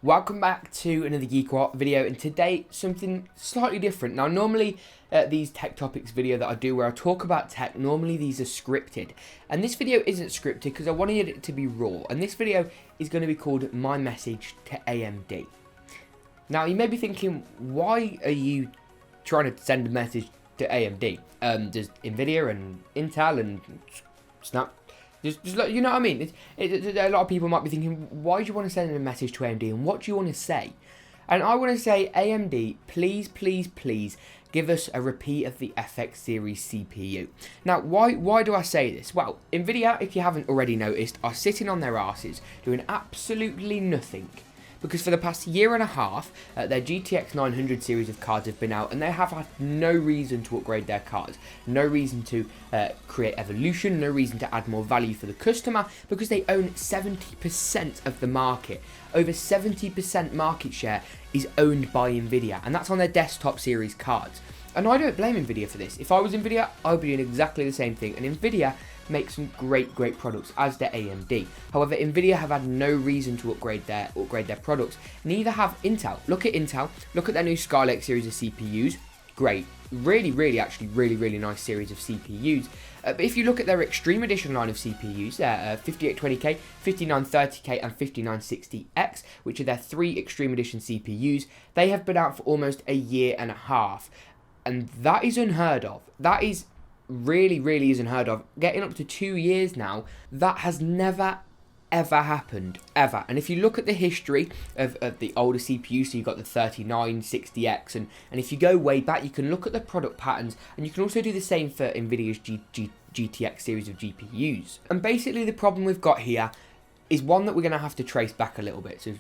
Welcome back to another GeekaWhat video, and today something slightly different. Now normally these tech topics video that I do where I talk about tech, normally these are scripted, and this video isn't scripted because I wanted it to be raw, and this video is going to be called My Message to AMD. Now you may be thinking, why are you trying to send a message to AMD? Does Nvidia and Intel and Snap just you know what I mean? A lot of people might be thinking, why do you want to send a message to AMD and what do you want to say? And I want to say, AMD, please, please, please give us a repeat of the FX series CPU. Now, why do I say this? Well, Nvidia, if you haven't already noticed, are sitting on their asses doing absolutely nothing. Because for the past year and a half, their GTX 900 series of cards have been out, and they have had no reason to upgrade their cards, no reason to create evolution, no reason to add more value for the customer, because they own 70% of the market. Over 70% market share is owned by Nvidia, and that's on their desktop series cards. And I don't blame Nvidia for this. If I was Nvidia, I would be doing exactly the same thing, and Nvidia make some great products, as do AMD. However, Nvidia have had no reason to upgrade their products. Neither have Intel. Look at Intel. Look at their new Skylake series of CPUs. Great, really nice series of CPUs. But if you look at their Extreme Edition line of CPUs, their 5820K, 5930K, and 5960X, which are their 3 Extreme Edition CPUs, they have been out for almost a year and a half, and that is unheard of. That is really is unheard of. Getting up to 2 years now, that has never ever happened, ever. And if you look at the history of the older CPUs, so you've got the 3960X, and if you go way back, you can look at the product patterns, and you can also do the same for Nvidia's GTX series of GPUs. And basically the problem we've got here is one that we're going to have to trace back a little bit. So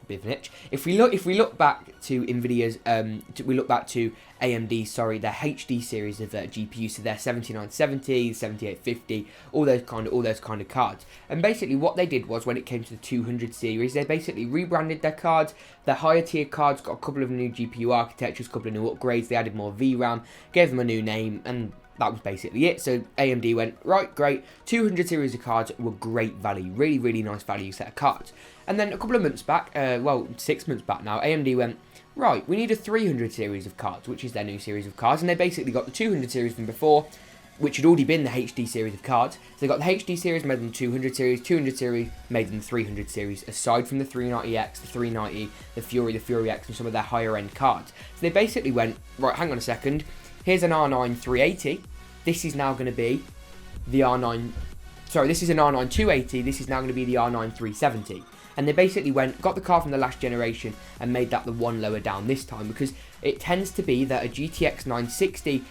bit of an itch. If we look back to Nvidia's, we look back to AMD, sorry, their HD series of GPUs, so their 7970, 7850, all those kind of cards. And basically, what they did was, when it came to the 200 series, they basically rebranded their cards. Their higher tier cards got a couple of new GPU architectures, a couple of new upgrades. They added more VRAM, gave them a new name, and that was basically it. So AMD went, right, great, 200 series of cards were great value, really nice value set of cards. And then a couple of months back, 6 months back now, AMD went, right, we need a 300 series of cards, which is their new series of cards. And they basically got the 200 series from before, which had already been the HD series of cards. So they got the HD series, made them 200 series, 200 series, made them 300 series, aside from the 390X, the 390, the Fury X, and some of their higher end cards. So they basically went, right, hang on a second, here's an R9 380, this is now going to be the R9, sorry, this is an R9 280, this is now going to be the R9 370. And they basically got the card from the last generation and made that the one lower down this time, because it tends to be that a GTX 960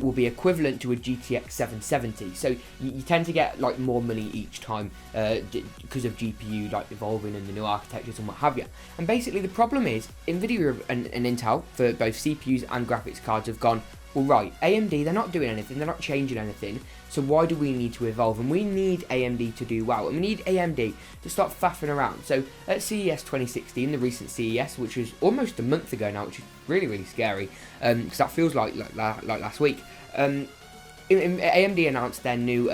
will be equivalent to a GTX 770. So you tend to get like more money each time because of GPU like evolving and the new architectures and what have you. And basically the problem is Nvidia and Intel, for both CPUs and graphics cards, have gone, well, right, AMD, they're not doing anything, they're not changing anything, so why do we need to evolve? And we need AMD to do well, and we need AMD to stop faffing around. So at CES 2016, the recent CES, which was almost a month ago now, which is really scary, because that feels like last week, AMD announced their new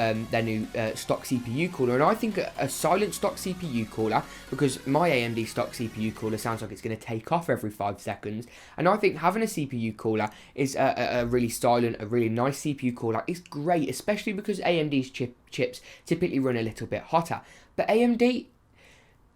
stock CPU cooler, and I think a silent stock CPU cooler, because my AMD stock CPU cooler sounds like it's going to take off every 5 seconds, and I think having a CPU cooler is a really silent, a really nice CPU cooler is great, especially because AMD's chips typically run a little bit hotter. But AMD,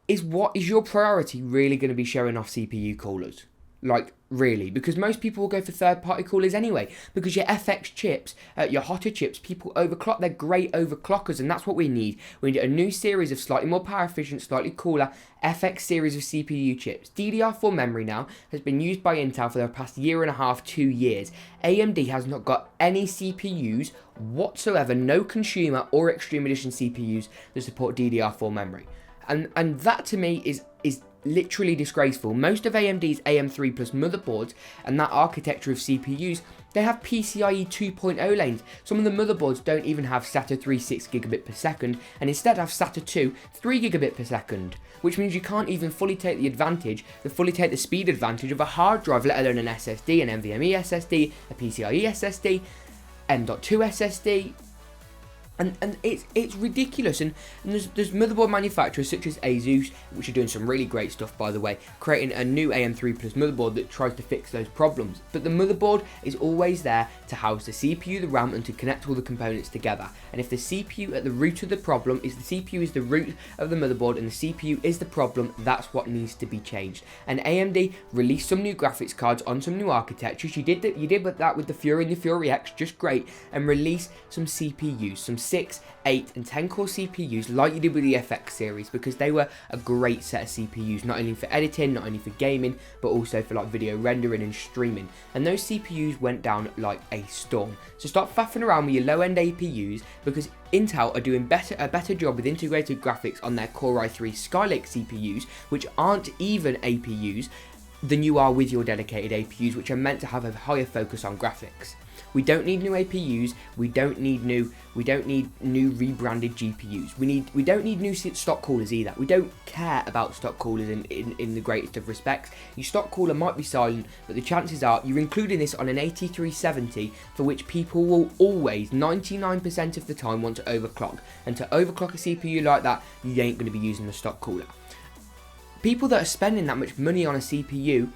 is your priority really going to be showing off CPU coolers? Like, really? Because most people will go for third-party coolers anyway, because your FX chips, your hotter chips, people overclock. They're great overclockers, and that's what we need. We need a new series of slightly more power efficient, slightly cooler FX series of CPU chips. DDR4 memory now has been used by Intel for the past year and a half, 2 years. AMD has not got any CPUs whatsoever, no consumer or Extreme Edition CPUs that support DDR4 memory. And that to me is literally disgraceful. Most of AMD's AM3 Plus motherboards and that architecture of CPUs, they have PCIe 2.0 lanes. Some of the motherboards don't even have SATA 3 6 gigabit per second, and instead have SATA 2 3 gigabit per second, which means you can't even fully take the speed advantage of a hard drive, let alone an SSD, an NVMe SSD, a PCIe SSD, M.2 SSD. And it's ridiculous. And there's motherboard manufacturers such as Asus, which are doing some really great stuff, by the way, creating a new AM3 Plus motherboard that tries to fix those problems. But the motherboard is always there to house the CPU, the RAM, and to connect all the components together. And if the CPU at the root of the problem is the CPU is the root of the motherboard and the CPU is the problem, that's what needs to be changed. And AMD released some new graphics cards on some new architectures. You did that with the Fury and the Fury X, just great, and release some CPUs, some 6, 8, and 10 core CPUs like you did with the FX series, because they were a great set of CPUs, not only for editing, not only for gaming, but also for like video rendering and streaming. And those CPUs went down like a storm. So stop faffing around with your low-end APUs, because Intel are doing a better job with integrated graphics on their Core i3 Skylake CPUs, which aren't even APUs, than you are with your dedicated APUs, which are meant to have a higher focus on graphics. We don't need new APUs. We don't need new rebranded GPUs. We don't need new stock coolers either. We don't care about stock coolers in the greatest of respects. Your stock cooler might be silent, but the chances are you're including this on an 8370, for which people will always, 99% of the time, want to overclock. And to overclock a CPU like that, you ain't going to be using the stock cooler. People that are spending that much money on a CPU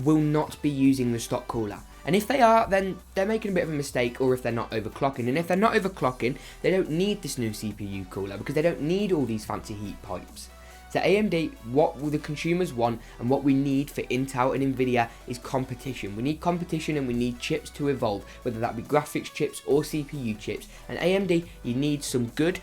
will not be using the stock cooler. And if they are, then they're making a bit of a mistake, or if they're not overclocking. And if they're not overclocking, they don't need this new CPU cooler, because they don't need all these fancy heat pipes. So AMD, what the consumers want and what we need for Intel and Nvidia is competition. We need competition, and we need chips to evolve, whether that be graphics chips or CPU chips. And AMD, you need some good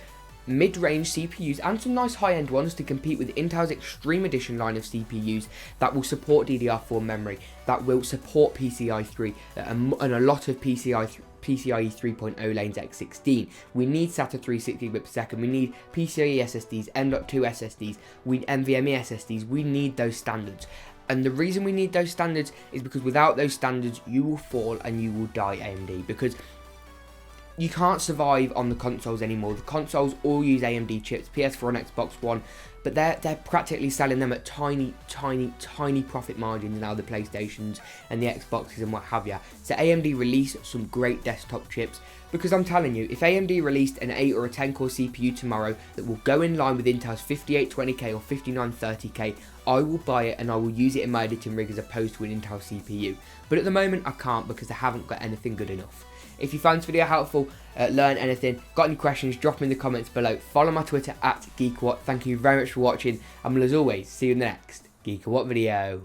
mid-range CPUs and some nice high-end ones to compete with Intel's Extreme Edition line of CPUs that will support DDR4 memory, that will support PCIe 3 and a lot of PCIe 3.0 lanes x16. We need SATA 360 bit per second. We need PCIe SSDs, M.2 SSDs, NVMe SSDs. We need those standards. And the reason we need those standards is because without those standards, you will fall and you will die, AMD, because you can't survive on the consoles anymore. The consoles all use AMD chips, PS4 and Xbox One, but they're practically selling them at tiny profit margins now, the PlayStations and the Xboxes and what have you. So AMD released some great desktop chips, because I'm telling you, if AMD released an 8 or a 10 core CPU tomorrow that will go in line with Intel's 5820K or 5930K, I will buy it and I will use it in my editing rig as opposed to an Intel CPU. But at the moment I can't, because I haven't got anything good enough. If you found this video helpful, learn anything, got any questions, drop them in the comments below. Follow my Twitter at GeekaWhat. Thank you very much for watching, and as always, see you in the next GeekaWhat video.